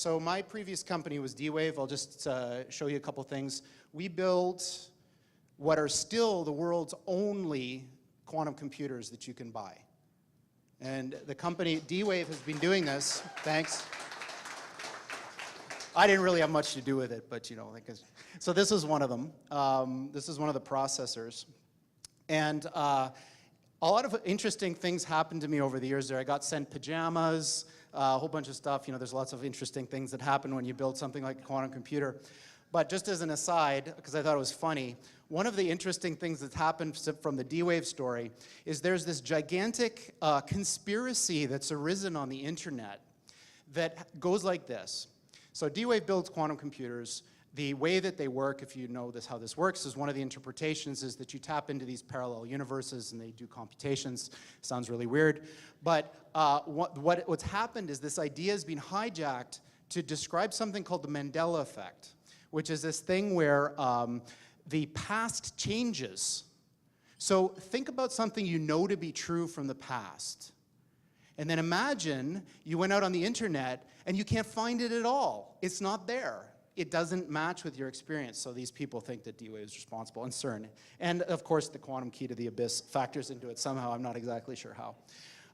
So my previous company was D-Wave. I'll just show you a couple things. We built what are still the world's only quantum computers that you can buy. And the company, D-Wave, has been doing this. Thanks. I didn't really have much to do with it, but you know, so this is one of them. This is one of the processors. And a lot of interesting things happened to me over the years there. I got sent pajamas, a whole bunch of stuff. You know, there's lots of interesting things that happen when you build something like a quantum computer. But just as an aside, because I thought it was funny, one of the interesting things that's happened from the D-Wave story is there's this gigantic conspiracy that's arisen on the internet that goes like this. So D-Wave builds quantum computers. The way that they work, if you know how this works, is one of the interpretations is that you tap into these parallel universes and they do computations. Sounds really weird. But what's happened is this idea has been hijacked to describe something called the Mandela Effect, which is this thing where the past changes. So think about something you know to be true from the past. And then imagine you went out on the internet and you can't find it at all. It's not there. It doesn't match with your experience. So these people think that D-Wave is responsible, and CERN. And of course, the quantum key to the abyss factors into it somehow. I'm not exactly sure how.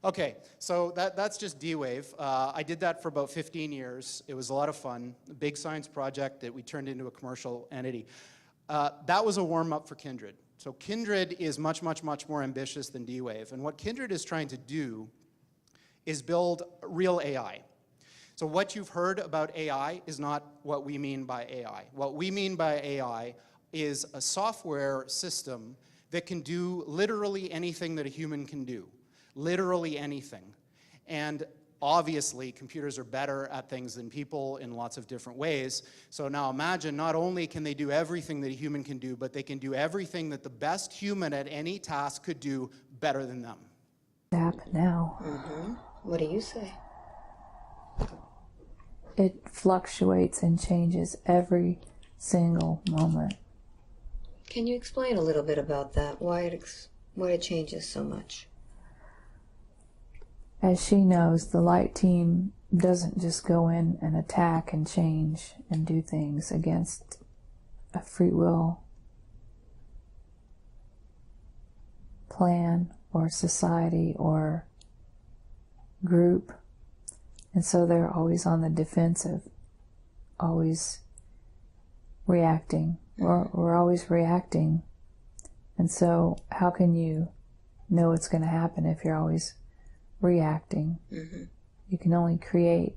Okay, so that's just D-Wave. I did that for about 15 years. It was a lot of fun. A big science project that we turned into a commercial entity. That was a warm-up for Kindred. So Kindred is much, much, much more ambitious than D-Wave. And what Kindred is trying to do is build real AI. So what you've heard about AI is not what we mean by AI. What we mean by AI is a software system that can do literally anything that a human can do. Literally anything. And obviously, computers are better at things than people in lots of different ways. So now imagine, not only can they do everything that a human can do, but they can do everything that the best human at any task could do better than them. Now. Mm-hmm. What do you say? It fluctuates and changes every single moment. Can you explain a little bit about that? Why it changes so much? As she knows, the light team doesn't just go in and attack and change and do things against a free will plan or society or group. And so they're always on the defensive, always reacting. We're always reacting. And so how can you know what's going to happen if you're always reacting? Mm-hmm. You can only create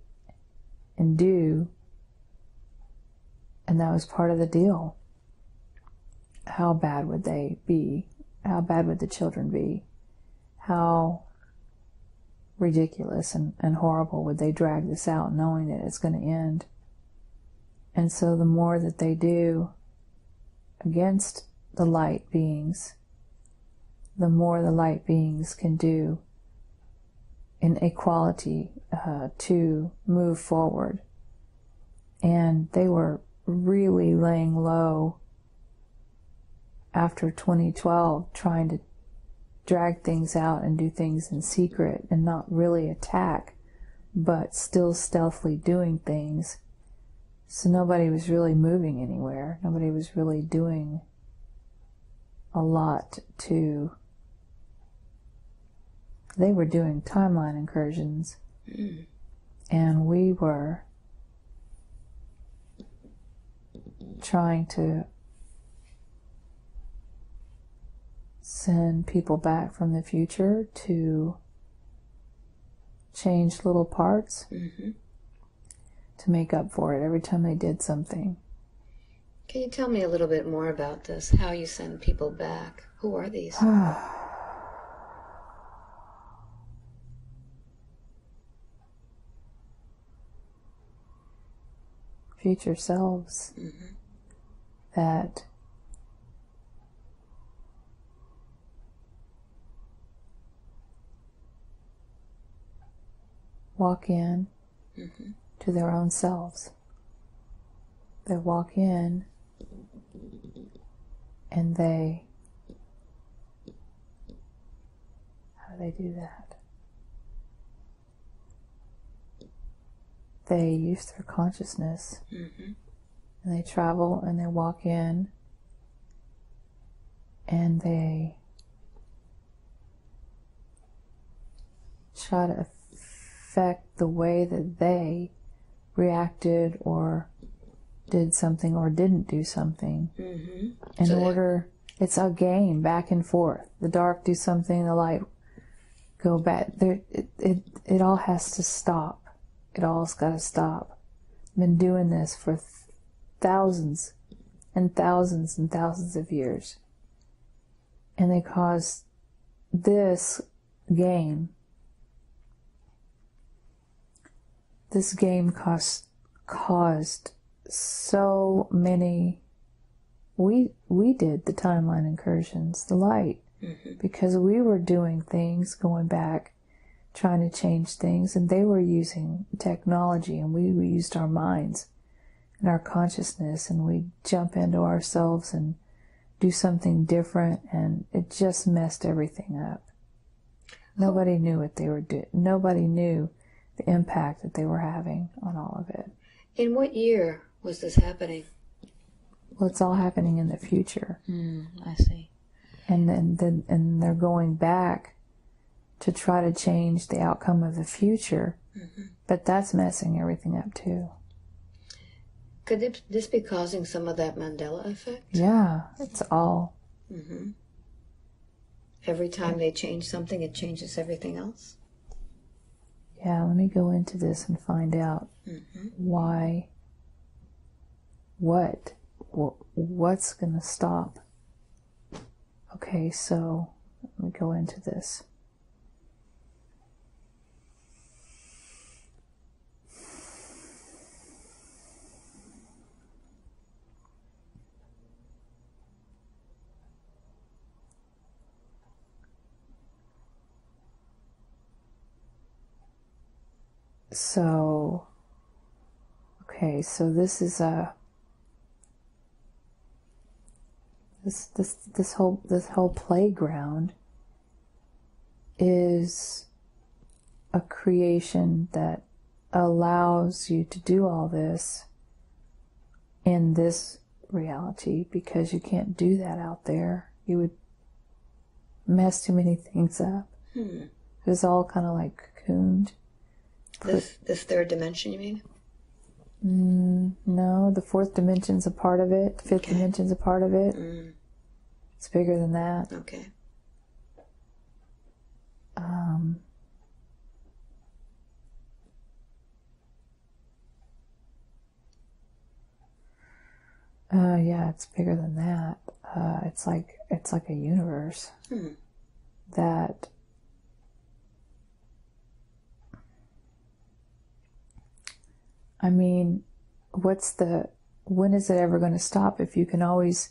and do, and that was part of the deal. How bad would they be? How bad would the children be? How ridiculous and horrible would they drag this out knowing that it's going to end? And so the more that they do against the light beings, the more the light beings can do in equality to move forward. And they were really laying low after 2012, trying to drag things out and do things in secret and not really attack, but still stealthily doing things. So nobody was really moving anywhere. Nobody was really doing a lot to... They were doing timeline incursions, and we were trying to send people back from the future to change little parts to make up for it every time they did something. Can you tell me a little bit more about this, how you send people back? Who are these? Future selves that walk in to their own selves. They walk in and they... How do they do that? they use their consciousness. Mm-hmm. And they travel and they walk in and they try to affect the way that they reacted or did something or didn't do something. Mm-hmm. In order, it's a game back and forth. The dark do something, the light go back. It all has to stop. It all's got to stop. I've been doing this for thousands and thousands and thousands of years. And they caused this game. This game caused so many. We did the timeline incursions, the light, because we were doing things, going back, trying to change things, and they were using technology, and we used our minds and our consciousness, and we jump into ourselves and do something different, and it just messed everything up. Nobody knew what they were doing. Nobody knew the impact that they were having on all of it. In what year was this happening? Well, it's all happening in the future. I see. And then they're going back to try to change the outcome of the future, but that's messing everything up too. Could this be causing some of that Mandela effect? Yeah, it's all. Every time they change something, it changes everything else? Yeah, let me go into this and find out why, what's going to stop. Okay, so let me go into this. So, okay, so this is this whole playground is a creation that allows you to do all this in this reality, because you can't do that out there. You would mess too many things up. It was all kind of like cocooned. This third dimension, you mean? No, the fourth dimension's a part of it. The fifth dimension's a part of it. It's bigger than that. Okay. Yeah, it's bigger than that. It's like a universe that. I mean, when is it ever going to stop if you can always,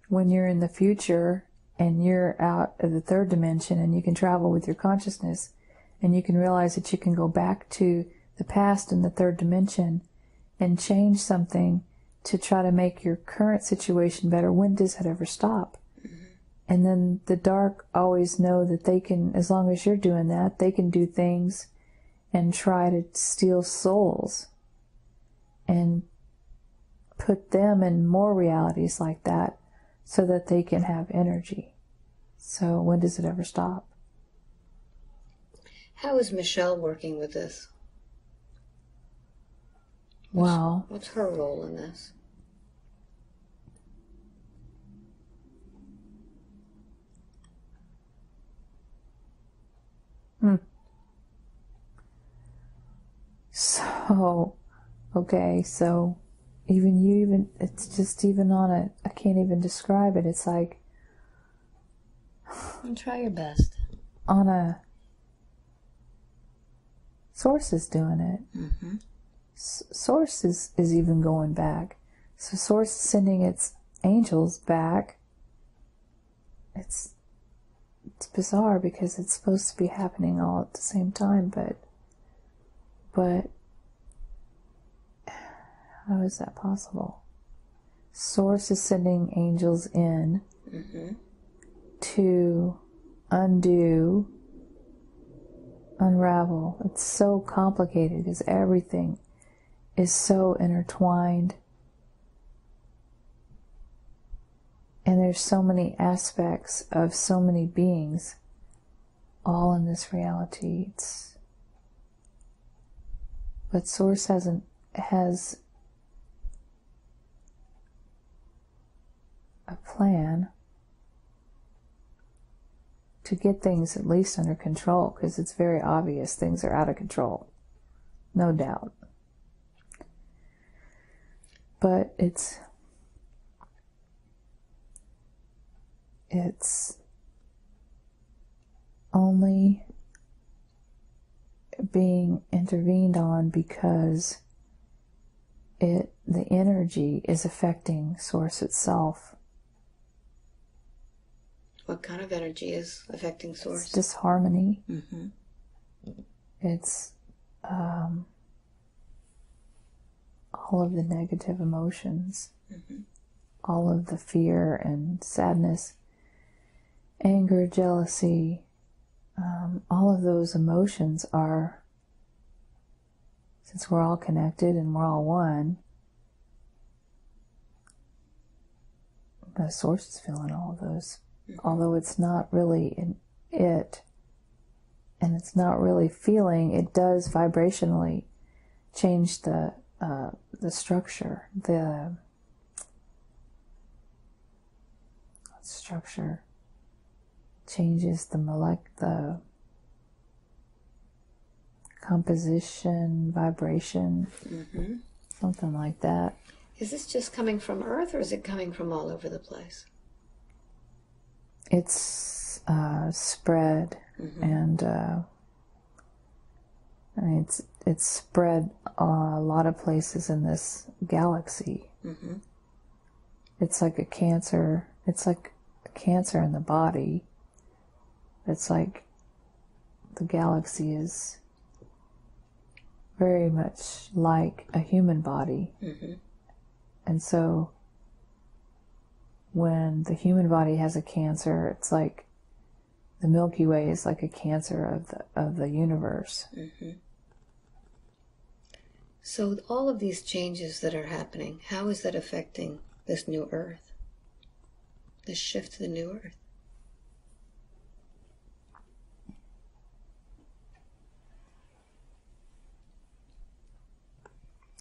when you're in the future and you're out of the third dimension and you can travel with your consciousness and you can realize that you can go back to the past in the third dimension and change something to try to make your current situation better, when does that ever stop? And then the dark always know that they can, as long as you're doing that, they can do things and try to steal souls and put them in more realities like that so that they can have energy. So when does it ever stop? How is Michelle working with this? Well, what's her role in this? So, okay, so it's just even on I can't even describe it. It's like, And try your best. on a, Source is doing it. Source is even going back. So Source is sending its angels back. It's bizarre because it's supposed to be happening all at the same time, but how is that possible? Source is sending angels in to unravel. It's so complicated because everything is so intertwined. And there's so many aspects of so many beings all in this reality. But Source has a plan to get things at least under control, because it's very obvious things are out of control, no doubt. But it's only being intervened on because the energy is affecting Source itself. What kind of energy is affecting Source? It's disharmony. Mm-hmm. It's all of the negative emotions, mm-hmm. all of the fear and sadness, anger, jealousy, all of those emotions are, since we're all connected and we're all one, the Source is feeling all of those. Mm-hmm. Although it's not really in it, and it's not really feeling, it does vibrationally change the structure. The structure changes the composition, vibration, mm-hmm. something like that. Is this just coming from Earth, or is it coming from all over the place? It's spread, mm-hmm. and it's spread a lot of places in this galaxy. Mm-hmm. It's like a cancer. It's like a cancer in the body. It's like the galaxy is very much like a human body. Mm-hmm. And so when the human body has a cancer, it's like the Milky Way is like a cancer of the universe. Mm-hmm. So all of these changes that are happening, how is that affecting this new Earth? This shift to the new Earth?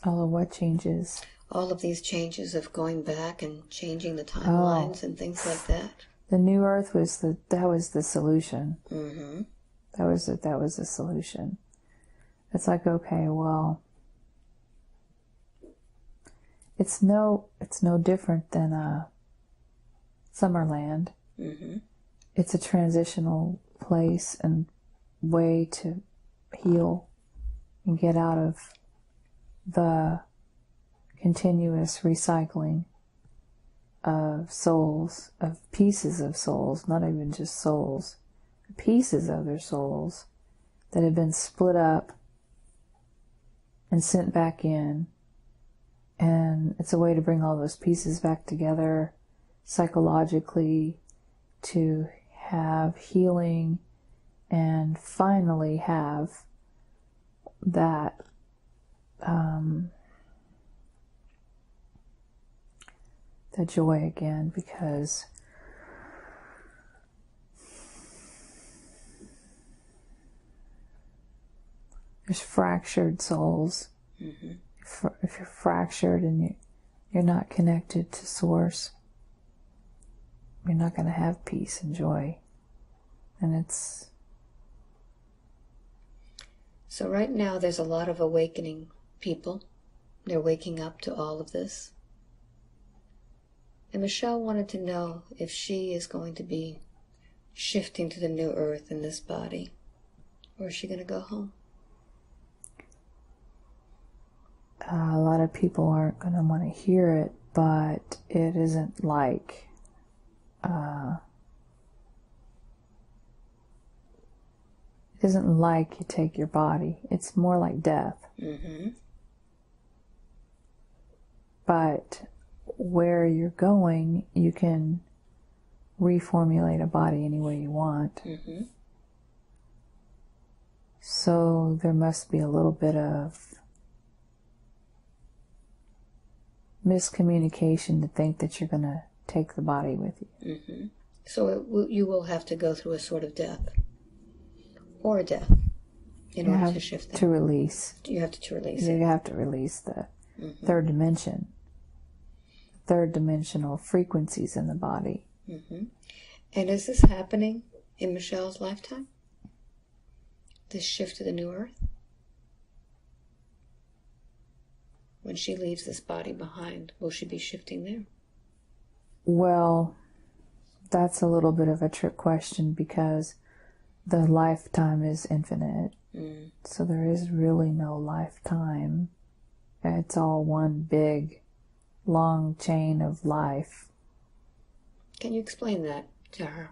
All of what changes? All of these changes of going back and changing the timelines and things like that. The new Earth was the solution. Mm-hmm. That was the solution. It's like, okay, well, it's no different than Summerland. Mm-hmm. It's a transitional place and way to heal and get out of the continuous recycling of souls, of pieces of souls, not even just souls, pieces of their souls that have been split up and sent back in. And it's a way to bring all those pieces back together psychologically, to have healing and finally have that the joy again, because there's fractured souls. Mm-hmm. If you're fractured and you're not connected to Source, you're not going to have peace and joy. And it's... So right now there's a lot of awakening people. They're waking up to all of this. And Michelle wanted to know if she is going to be shifting to the new Earth in this body, or is she going to go home? A lot of people aren't going to want to hear it, but it isn't like you take your body. It's more like death. Mm-hmm. But where you're going, you can reformulate a body any way you want. Mm-hmm. So there must be a little bit of miscommunication to think that you're going to take the body with you. Mm-hmm. So you will have to go through a sort of death, or a death, in order to shift that. To release. You have to release it. You have to release the third dimension, third dimensional frequencies in the body. Mm-hmm. And is this happening in Michelle's lifetime? This shift to the new earth? When she leaves this body behind, will she be shifting there? Well, that's a little bit of a trick question because the lifetime is infinite. So there is really no lifetime. It's all one big, long chain of life. Can you explain that to her?